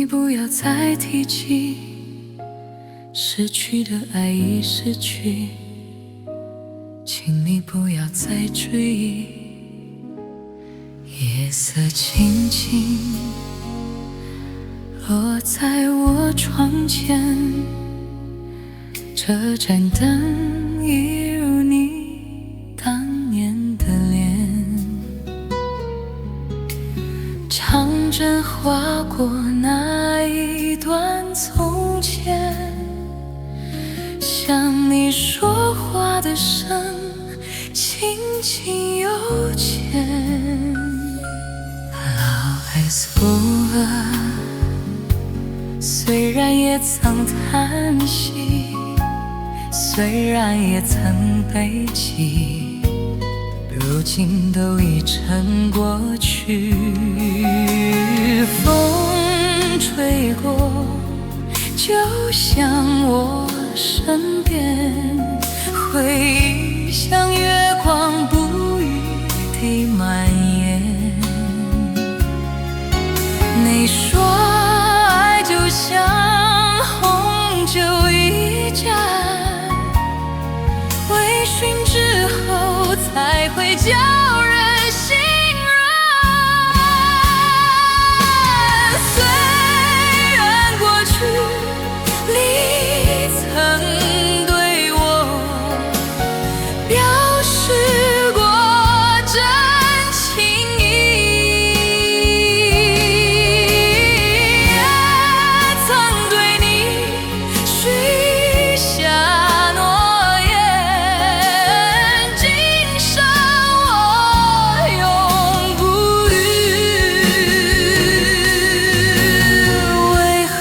不要再提起，失去的爱已失去，请你不要再追忆。夜色轻轻落在我窗前，车站灯一如你当年的脸，长针划过那一段从前，像你说话的声轻轻又浅。老 S 不了，虽然也曾叹息，虽然也曾悲泣，如今都已成过去。风吹过，就像我身边，回忆像月光，不语地蔓延。你说爱就像红酒一盏，微醺之后才会叫人心软。虽然过去你曾对我表示过真情意，也曾对你许下诺言，今生我永不渝。为何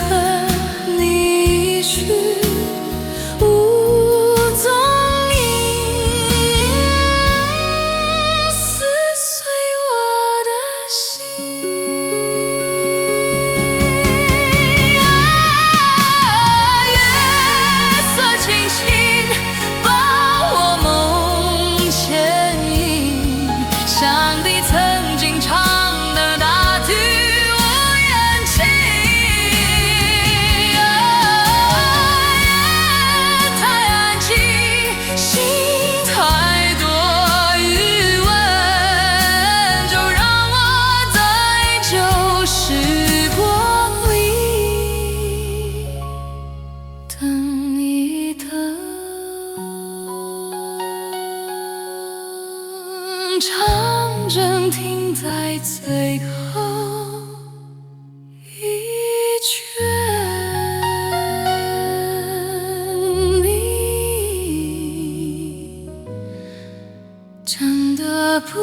你已去无踪影，撕碎我的心。月色轻轻把我梦牵引，上帝曾经唱的那句无言情。夜太安静，心太多余温，就让我在旧时光里等一等，长针停在最后一卷，你真的不